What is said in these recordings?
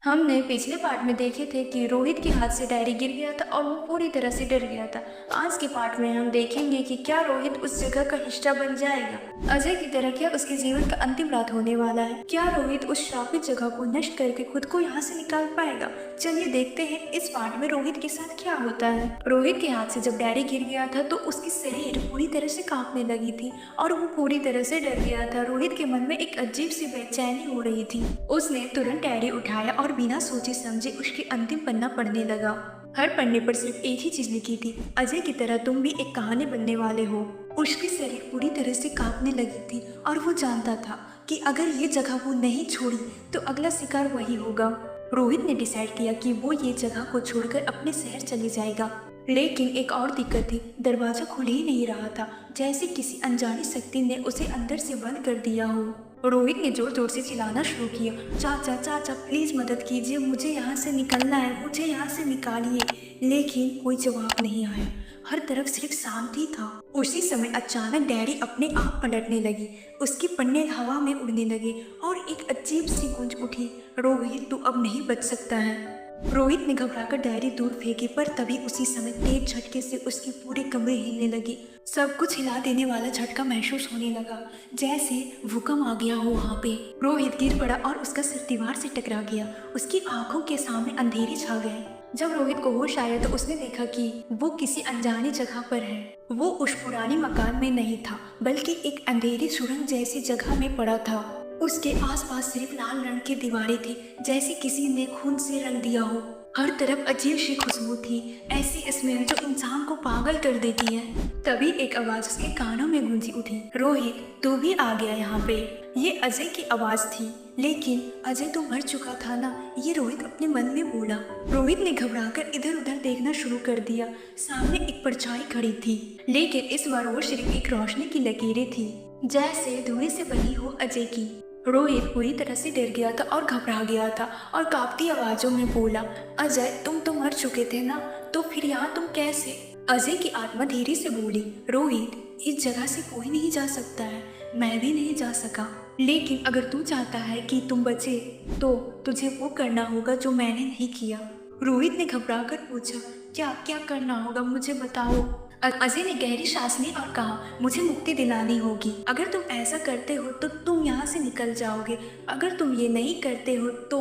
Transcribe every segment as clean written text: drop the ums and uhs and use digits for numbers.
हमने पिछले पार्ट में देखे थे कि रोहित के हाथ से डायरी गिर गया था और वो पूरी तरह से डर गया था। आज के पार्ट में हम देखेंगे कि क्या रोहित उस जगह का हिस्सा बन जाएगा। अजय की तरह क्या उसके जीवन का अंतिम रात होने वाला है। क्या रोहित उस श्रापित जगह को नष्ट करके खुद को यहाँ से निकाल पाएगा। चलिए देखते हैं इस पार्ट में रोहित के साथ क्या होता है। रोहित के हाथ से जब डायरी गिर गया था तो उसकी शरीर पूरी तरह से कांपने लगी थी और वो पूरी तरह से डर गया था। रोहित के मन में एक अजीब सी बेचैनी हो रही थी। उसने तुरंत डायरी उठाया और बिना सोचे समझे उसकी अंतिम पन्ना पढ़ने लगा। हर पन्ने पर सिर्फ एक ही चीज लिखी थी, अजय की तरह तुम भी एक कहानी बनने वाले हो। उसकी शरीर पूरी तरह से कांपने लगी थी और वो जानता था कि अगर ये जगह वो नहीं छोड़ी तो अगला शिकार वही होगा। रोहित ने डिसाइड किया कि वो ये जगह को छोड़कर अपने शहर चले जाएगा। लेकिन एक और दिक्कत थी, दरवाजा खुल ही नहीं रहा था, जैसे किसी अनजानी शक्ति ने उसे अंदर से बंद कर दिया हो। रोहित ने जोर जोर से चिल्लाना शुरू किया, चाचा चाचा प्लीज मदद कीजिए, मुझे यहाँ से निकलना है, मुझे यहाँ से निकालिए। लेकिन कोई जवाब नहीं आया, हर तरफ सिर्फ शांति था। उसी समय अचानक डैडी अपने आप पलटने लगी, उसके पन्ने हवा में उड़ने लगे और एक अजीब सी गूंज उठी, रोहित तू अब नहीं बच सकता है। रोहित ने घबराकर डायरी दूर फेंकी, पर तभी उसी समय तेज झटके से उसके पूरे कमरे हिलने लगे। सब कुछ हिला देने वाला झटका महसूस होने लगा, जैसे भूकंप आ गया हो वहाँ पे। रोहित गिर पड़ा और उसका सिर दीवार से टकरा गया। उसकी आंखों के सामने अंधेरे छा गए। जब रोहित को होश आया तो उसने देखा कि वो किसी अनजानी जगह पर है। वो उस पुराने मकान में नहीं था, बल्कि एक अंधेरी सुरंग जैसी जगह में पड़ा था। उसके आसपास सिर्फ लाल रंग की दीवारें थी, जैसे किसी ने खून से रंग दिया हो। हर तरफ अजीब सी खुशबू थी, ऐसी स्मेल जो इंसान को पागल कर देती है। तभी एक आवाज उसके कानों में गूंजी उठी, रोहित तू भी आ गया यहाँ पे। ये अजय की आवाज थी, लेकिन अजय तो मर चुका था ना, ये रोहित अपने मन में बोला। रोहित ने घबराकर इधर उधर देखना शुरू कर दिया। सामने एक परछाई खड़ी थी, लेकिन इस बार वो सिर्फ एक रोशनी की लकीरें थी, जैसे धुएं से बनी हो अजय की। रोहित पूरी तरह से डर गया था और घबरा गया था और कांपती आवाजों में बोला, अजय तुम तो मर चुके थे ना, तो फिर यहाँ तुम कैसे। अजय की आत्मा धीरे से बोली, रोहित इस जगह से कोई नहीं जा सकता है, मैं भी नहीं जा सका, लेकिन अगर तू चाहता है कि तुम बचे तो तुझे वो करना होगा जो मैंने नहीं किया। रोहित ने घबरा कर पूछा, क्या क्या करना होगा मुझे बताओ। अजय ने गहरी सांस ली और कहा, मुझे मुक्ति दिलानी होगी। अगर तुम ऐसा करते हो तो तुम यहाँ से निकल जाओगे, अगर तुम ये नहीं करते हो तो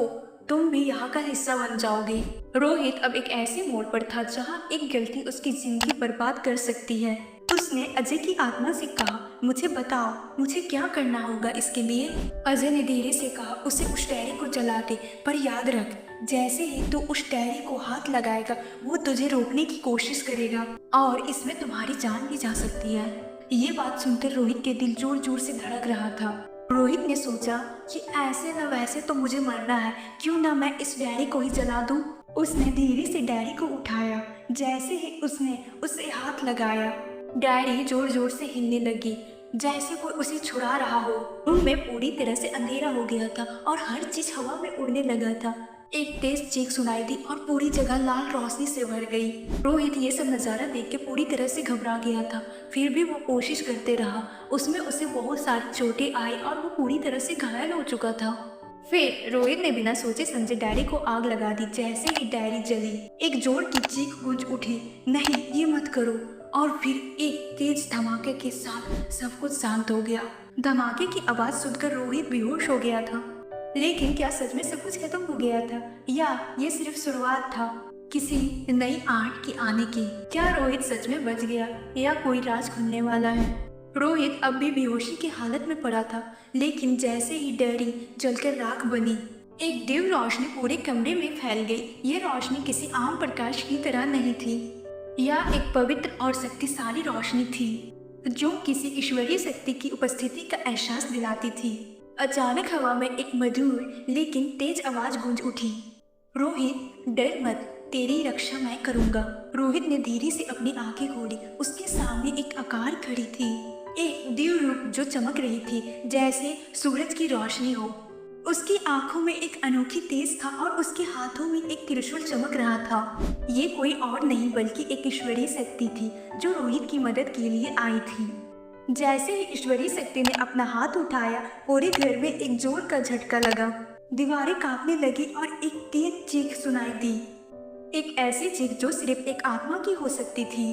तुम भी यहाँ का हिस्सा बन जाओगे। रोहित अब एक ऐसे मोड़ पर था जहाँ एक गलती उसकी जिंदगी बर्बाद कर सकती है। उसने अजय की आत्मा से कहा, मुझे बताओ मुझे क्या करना होगा इसके लिए। अजय ने धीरे से कहा, उसे उस डायरी को जला दे, पर याद रख जैसे ही तू उस डायरी को हाथ लगाएगा वो तुझे रोकने की कोशिश करेगा और इसमें तुम्हारी जान भी जा सकती है। ये बात सुनकर रोहित के दिल जोर जोर से धड़क रहा था। रोहित ने सोचा कि ऐसे न वैसे तो मुझे मरना है, क्यों ना मैं इस डायरी को ही जला दूं। उसने धीरे से डायरी को उठाया, जैसे ही उसने उसे हाथ लगाया डायरी जोर जोर से हिलने लगी, जैसे कोई उसे छुड़ा रहा हो। रूम में पूरी तरह से अंधेरा हो गया था और हर चीज हवा में उड़ने लगा था। एक तेज चीख सुनाई दी और पूरी जगह लाल रोशनी से भर गई। रोहित ये सब नजारा देख के पूरी तरह से घबरा गया था, फिर भी वो कोशिश करते रहा। उसमें उसे बहुत सारी चोटें आई और वो पूरी तरह से घायल हो चुका था। फिर रोहित ने बिना सोचे समझे डायरी को आग लगा दी। जैसे ही डायरी जली एक जोर की चीख गूंज उठी, नहीं ये मत करो। और फिर एक तेज धमाके के साथ सब कुछ शांत हो गया। धमाके की आवाज सुनकर रोहित बेहोश हो गया था। लेकिन क्या सच में सब कुछ खत्म हो गया था, या ये सिर्फ शुरुआत था किसी नई आर्ट की आने की। क्या रोहित सच में बच गया या कोई राज खुलने वाला है। रोहित अब भी बेहोशी की हालत में पड़ा था, लेकिन जैसे ही डायरी जलकर राख बनी एक दिव्य रोशनी पूरे कमरे में फैल गई। ये रोशनी किसी आम प्रकाश की तरह नहीं थी, यह एक पवित्र और शक्तिशाली रोशनी थी जो किसी ईश्वरीय शक्ति की उपस्थिति का एहसास दिलाती थी। अचानक हवा में एक मधुर लेकिन तेज आवाज गूंज उठी, रोहित डर मत, तेरी रक्षा मैं करूंगा। रोहित ने धीरे से अपनी आंखें खोली। उसके सामने एक आकार खड़ी थी, एक दिव्य रूप जो चमक रही थी जैसे सूरज की रोशनी हो। उसकी आंखों में एक अनोखी तेज था और उसके हाथों में एक त्रिशूल चमक रहा था। ये कोई और नहीं बल्कि एक ईश्वरीय शक्ति थी जो रोहित की मदद के लिए आई थी। जैसे ही ईश्वरीय शक्ति ने अपना हाथ उठाया, पूरे घर में एक जोर का झटका लगा। दीवारें कांपने लगी और एक तेज चीख सुनाई दी, एक ऐसी चीख जो सिर्फ एक आत्मा की हो सकती थी।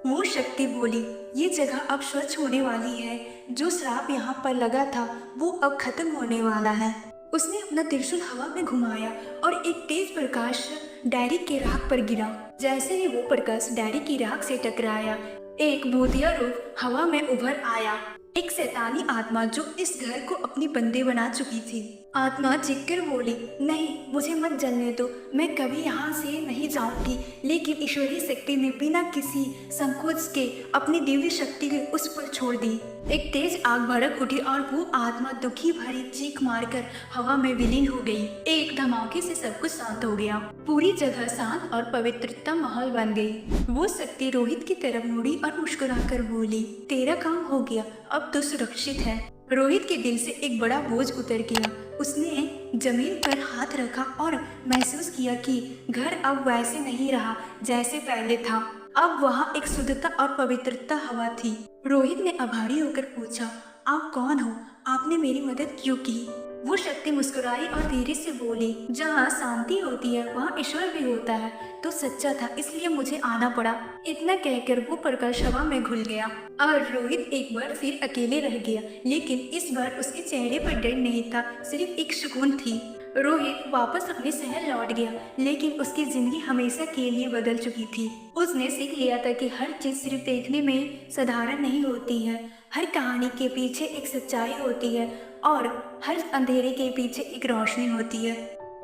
वो शक्ति बोली, ये जगह अब स्वच्छ होने वाली है। जो श्राप यहाँ पर लगा था वो अब खत्म होने वाला है। उसने अपना त्रिशूल हवा में घुमाया और एक तेज प्रकाश डायरी के राख पर गिरा। जैसे ही वो प्रकाश डायरी की राख से टकराया, एक भूतिया रूप हवा में उभर आया, एक शैतानी आत्मा जो इस घर को अपनी बंदी बना चुकी थी। आत्मा चीखकर बोली, नहीं, मुझे मत जलने दो, मैं कभी यहाँ से नहीं जाऊंगी। लेकिन ईश्वरीय शक्ति ने बिना किसी संकोच के अपनी दिव्य शक्ति को उस पर छोड़ दी। एक तेज आग भड़क उठी और वो आत्मा दुखी भरी चीख मारकर हवा में विलीन हो गई। एक धमाके से सब कुछ शांत हो गया। पूरी जगह शांत और पवित्रता माहौल बन गई। वो शक्ति रोहित की तरफ मुड़ी और मुस्कुराकर बोली, तेरा काम हो गया, अब तो सुरक्षित है। रोहित के दिल से एक बड़ा बोझ उतर गया। उसने जमीन पर हाथ रखा और महसूस किया कि घर अब वैसे नहीं रहा जैसे पहले था। अब वहाँ एक शुद्धता और पवित्रता हवा थी। रोहित ने आभारी होकर पूछा, आप कौन हो? आपने मेरी मदद क्यों की? वो शक्ति मुस्कुराई और धीरे से बोली, जहाँ शांति होती है वहाँ ईश्वर भी होता है। तो सच्चा था, इसलिए मुझे आना पड़ा। इतना कहकर वो प्रकाश हवा में घुल गया और रोहित एक बार फिर अकेले रह गया। लेकिन इस बार उसके चेहरे पर डर नहीं था, सिर्फ एक सुकून थी। रोहित वापस अपने शहर लौट गया, लेकिन उसकी जिंदगी हमेशा के लिए बदल चुकी थी। उसने सीख लिया था कि हर चीज सिर्फ देखने में साधारण नहीं होती है। हर कहानी के पीछे एक सच्चाई होती है और हर अंधेरे के पीछे एक रोशनी होती है।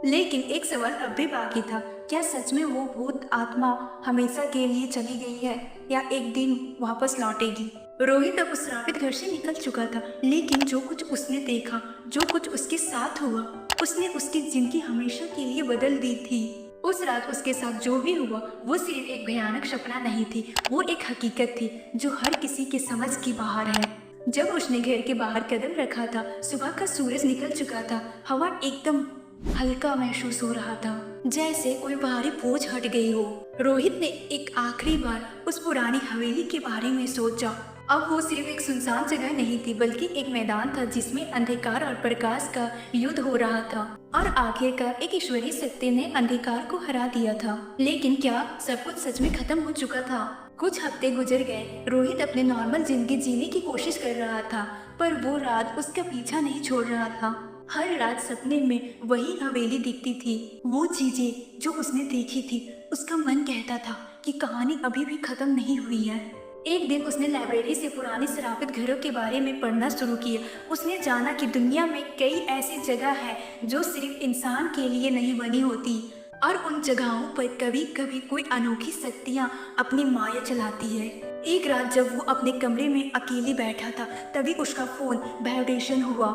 लेकिन एक सवाल अब भी बाकी था, क्या सच में वो भूत आत्मा हमेशा के लिए चली गई है या एक दिन वापस लौटेगी? रोहित अब उस श्रापित घर से निकल चुका था, लेकिन जो कुछ उसने देखा, जो कुछ उसके साथ हुआ, उसने उसकी जिंदगी हमेशा के लिए बदल दी थी। उस रात उसके साथ जो भी हुआ वो सिर्फ एक भयानक सपना नहीं थी, वो एक हकीकत थी जो हर किसी के समझ की बाहर है। जब उसने घर के बाहर कदम रखा था, सुबह का सूरज निकल चुका था। हवा एकदम हल्का महसूस हो रहा था, जैसे कोई भारी बोझ हट गई हो। रोहित ने एक आखिरी बार उस पुरानी हवेली के बारे में सोचा। अब वो सिर्फ एक सुनसान जगह नहीं थी, बल्कि एक मैदान था जिसमें अंधकार और प्रकाश का युद्ध हो रहा था। और आखिरकार एक ईश्वरीय शक्ति ने अंधकार को हरा दिया था। लेकिन क्या सब कुछ सच में खत्म हो चुका था? कुछ हफ्ते गुजर गए। रोहित अपने नॉर्मल जिंदगी जीने की कोशिश कर रहा था, पर वो रात उसका पीछा नहीं छोड़ रहा था। हर रात सपने में वही हवेली दिखती थी, वो चीजें जो उसने देखी थी। उसका मन कहता था कि कहानी अभी भी खत्म नहीं हुई है। एक दिन उसने लाइब्रेरी से पुराने श्रापित घरों के बारे में पढ़ना शुरू किया। उसने जाना कि दुनिया में कई ऐसी जगह है जो सिर्फ इंसान के लिए नहीं बनी होती, और उन जगहों पर कभी कभी कोई अनोखी शक्तियाँ अपनी माया चलाती है। एक रात जब वो अपने कमरे में अकेले बैठा था, तभी उसका फोन वाइब्रेशन हुआ।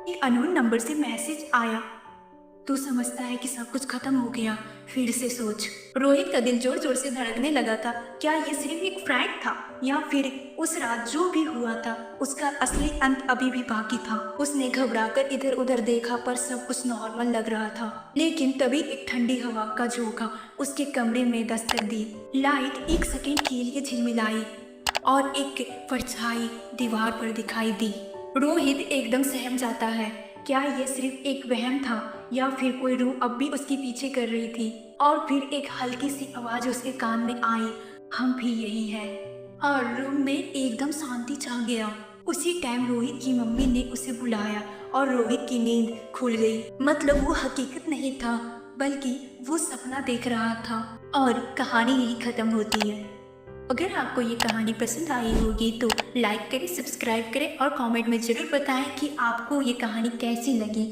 एक अननोन नंबर से मैसेज आया, तू समझता है कि सब कुछ खत्म हो गया, फिर से सोच। रोहित का दिल जोर जोर से धड़कने लगा था। क्या ये सिर्फ एक फ्रैंक था या फिर उस रात जो भी हुआ था उसका असली अंत अभी भी बाकी था? उसने घबराकर इधर उधर देखा, पर सब कुछ नॉर्मल लग रहा था। लेकिन तभी एक ठंडी हवा का झोंका उसके कमरे में दस्तक दी। लाइट एक सेकंड के लिए झिलमिलाई और एक परछाई दीवार पर दिखाई दी। रोहित एकदम सहम जाता है। क्या ये सिर्फ एक वहम था या फिर कोई रूह अब भी उसके पीछे कर रही थी? और फिर एक हल्की सी आवाज उसके कान में आई, हम भी यही हैं। और रूम में एकदम शांति छा गया। उसी टाइम रोहित की मम्मी ने उसे बुलाया और रोहित की नींद खुल गई। मतलब वो हकीकत नहीं था, बल्कि वो सपना देख रहा था। और कहानी यही खत्म होती है। अगर आपको ये कहानी पसंद आई होगी तो लाइक करें, सब्सक्राइब करें और कमेंट में ज़रूर बताएं कि आपको ये कहानी कैसी लगी।